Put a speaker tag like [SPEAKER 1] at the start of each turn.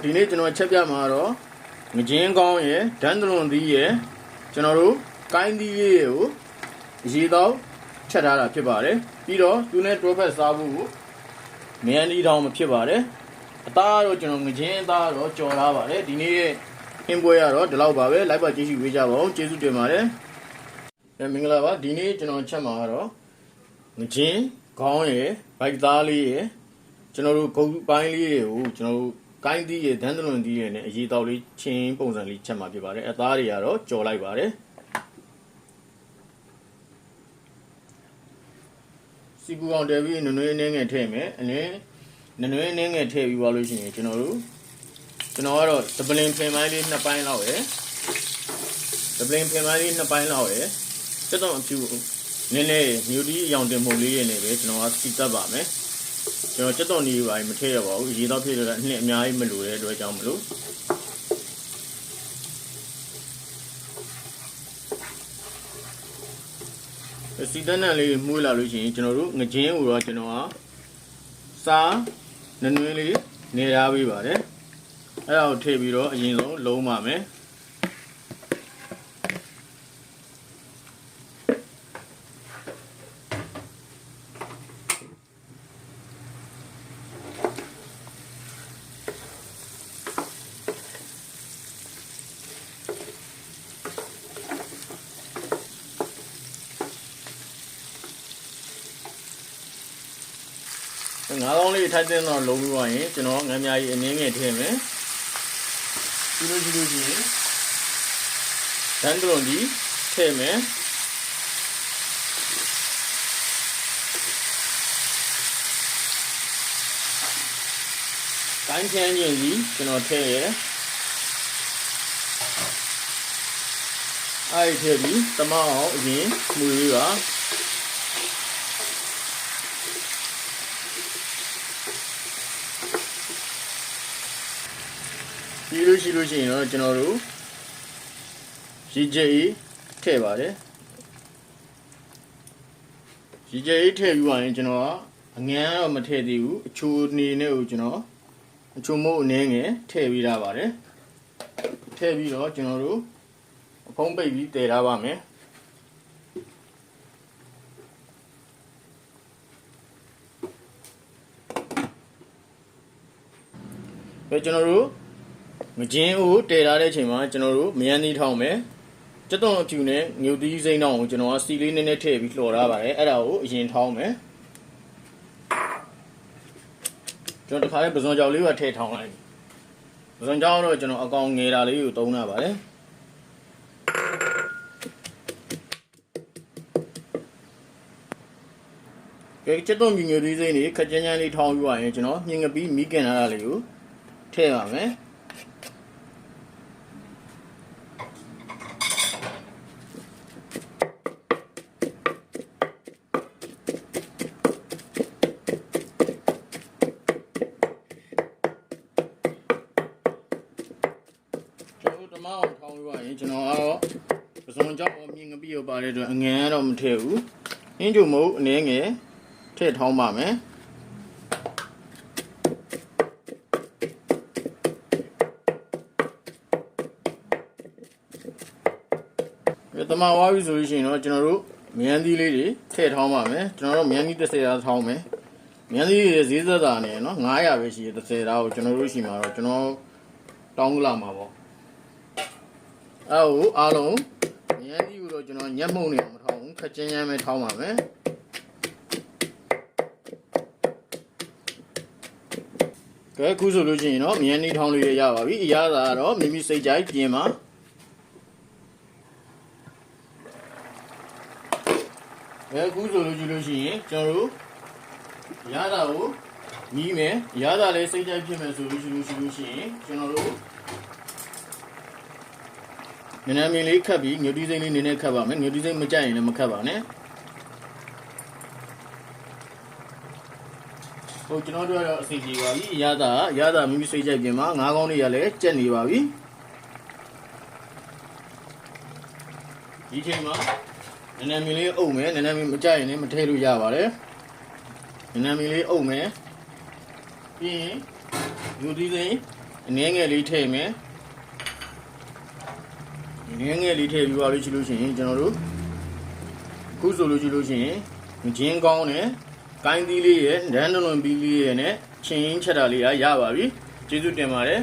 [SPEAKER 1] ဒီနေ့ကျွန်တော်ချက်ပြမှာတော့ငကြင်းကောင်းရယ်ဒန်းတလွန်သီးရယ်ကျွန်တော်တို့ကိုင်းသီးလေးကိုရေတော့ချက်ထားတာဖြစ်ပါတယ်ပြီးတော့သူနဲ့တွဲဖက်စားဖို့မြန်ဒီတောင်မဖြစ်ပါတယ်အသားတော့ကျွန်တော်ငကြင်းအသားတော့ကြော်ထားပါတယ်ဒီနေ့ရဲ့ဟင်းပွဲရတော့ဒီလောက်ပါပဲလိုက်ပါကြည့်ရှုပေးကြပါဦးကျေးဇူးတင်ပါတယ်မင်္ဂလာပါဒီနေ့ကျွန်တော်ချက်မှာတော့ငကြင်းကောင်းရယ်ဘိုက်သားလေးရယ်ကျွန်တော်တို့ဂုတ်ပိုင်းလေးတွေကိုကျွန်တော်တို့ကိုင်းသီးရယ်ဒန်းတလွန်သီးရယ်နဲ့အရေတောက်လေးချင်းပုံစံလေးချက်မှာဖြစ်ပါတယ်အသားတွေကတော့ကြော်လိုက်ပါတယ်စီပူအောင်တယ်ပြီးနွေနွေနည်းငယ်ထည့်မယ်အလင်းနွေနွေနည်းငယ်ထည့်ပြီးသွားလို့ရှိရင်ကျွန်တော်ကတော့ဒပလင်ဖင်ပိုင်းလေး2ပိုင်းလောက်ရယ်ဒပလင်ဖင်ပိုင်းလေး2ပိုင်းလောက်ရယ်တက်တော့အဖြူနည်းနည်းမြို့ဒီအယောင်တင်မှုလေးရနေပဲကျွန်တော်ကစီတက်ပါမယ်ကျွန်တော်တက်တော့နေပါမထည့်ရပါဘူးရေတော့ဖြစ်လို့အနှစ်အများကြီးမလိုတဲ့အတွက်ကြောင့်မလို့စီတန်းနဲ့လေးမှုလာလို့ရှိရင်ကျွန်တော်တို့ငကြင်းကိုတော့ကျွန်တော်ကစားနွေနွေလေးနေထားပေးပါတယ်အဲ့ဒါကိုထည့်ပြီးတော့အရင်ဆုံးလုံးပါမယ်ငါးကောင်းလေးထိုက်တဲ့တော့လုံးပြီးသွားရင်ကျွန်တော်ငန်းမြားကြီးအနည်းငယ်ထည့်မယ်ပြီးလို့ရှိရင်ဒန်းတလွန်ကြီးထည့်မယ်ကိုင်းချမ်းချင်းကြီးကျွန်တော်ထည့်ရအဲ့ထည့်ပြီးတမအောင်အရင်မှုလေးပါပြီးလို့ရှိရင်တော့ကျွန်တော်တို့ရေကြိတ်ထည့်ပါတယ်ရေကြိတ်ထည့်ပြီးရင်ကျွန်တော်ကအငန်းတော့မထည့်သေးဘူးအချိုနေနဲ့ကိုကျွန်တော်အချိုမို့အနေငယ်ထည့်ပြီးထားပါတယ်ထည့်ပြီးတော့ကျွန်တော်တို့အဖုံးပိတ်ပြီးတည်ထားပါမယ်ကျွန်တော်တို့ငကြင်းကိုတည်ထားတဲ့အချိန်မှာကျွန်တော်တို့မယန်းသီးထောင်းမယ်ကြက်သွန်အဖြူနဲ့ငြုပ်သီးစိမ်းတောင်ကိုကျွန်တော်ကစီလေးနည်းနည်းထည့်ပြီးလှော်ထားပါတယ်အဲ့ဒါကိုအရင်ထောင်းမယ်ကျွန်တော်တခါလေးပဇွန်ကြောက်လေးပါထည့်ထောင်းလိုက်ပဇွန်ကြောက်တော့ကျွန်တော်အကောင်ငယ်တာလေးကိုသုံးတာပါတယ်ကြက်သွန်မြငြုပ်သီးစိမ်းတွေခက်ကြမ်းကြမ်းလေးထောင်းပြီးရင်ကျွန်တော်မြင်ငပီးမိခင်ထားတာလေးကိုထည့်ပါမယ်တမအောင်ထောင်းပြီးရင်ကျွန်တော်ကတော့ပစုံကြောက်မြင်ငပီးရပါတဲ့အတွက်အငန်းတော့မထည့်ဘူးအင်းကျုံမို့အနေငယ်ထည့်ထောင်းပါမယ်တမဝါပြီဆိုလို့ရှိရင်တော့ကျွန်တော်တို့မြန်သီးလေးတွေထည့်ထောင်းပါမယ်ကျွန်တော်တို့မြန်သီး30သားထောင်းမယ်မြန်သီးတွေဈေးသက်သာနေနော်900ပဲရှိတယ်30သားကိုကျွန်တော်တို့ရှိမှာတော့ကျွန်တော်တောင်းလာမှာပေါ့အဲ့ဟိုအားလုံးမြန်သီးကိုတော့ကျွန်တော်ညက်မှုန်နေမထောင်းဘူးခက်ချင်းချမ်းပဲထောင်းပါမယ်ကဲခုဆိုလို့ရှိရင်တော့မြန်သီးထောင်းလေးရပါပြီအရသာကတော့မိမိစိတ်ကြိုက်ပြင်ပါအခုဆိုလို့ရှိရင်ကျွန်တော်တို့ရတာကိုမြည်မယ်ရတာလည်းစိတ်ကြိုက်ဖြစ်မယ်ဆိုလို့ရှိရင်ကျွန်တော်တို့နည်းနည်းမြင်လေးခတ်ပြီးငြုပ်တီးစိမ့်လေးနည်းနည်းခတ်ပါမယ်ငြုပ်တီးစိမ့်မကြိုက်ရင်လည်းမခတ်ပါနဲ့ဟိုကျွန်တော်တို့ကတော့အစီအစီပါပြီရတာမိမိစိတ်ကြိုက်ပြင်မှာငါးကောင်းတွေကလည်းကြက်နေပါပြီဒီချိန်မှာနည်းနည်းမြင်လေးအုပ်မယ်နည်းနည်းမြင်မကြိုက်ရင်လည်းမထည့်လို့ရပါတယ်နည်းနည်းမြင်လေးအုပ်မယ်ပြီးရင်ယူသီးစိမ်း အနေငယ်လေးထည့်မယ်အနေငယ်လေးထည့်ပြီးပါလို့ရှိလို့ရှိရင်ကျွန်တော်တို့ခုဆိုလို့ရှိလို့ရှိရင်ငကျင်းကောင်းနဲ့ကိုင်းသီးလေးရဲ့ဒန်းတလွန်ပီးလေးရဲ့နဲ့ချင်းချက်တာလေးရပါပြီကျေးဇူးတင်ပါတယ်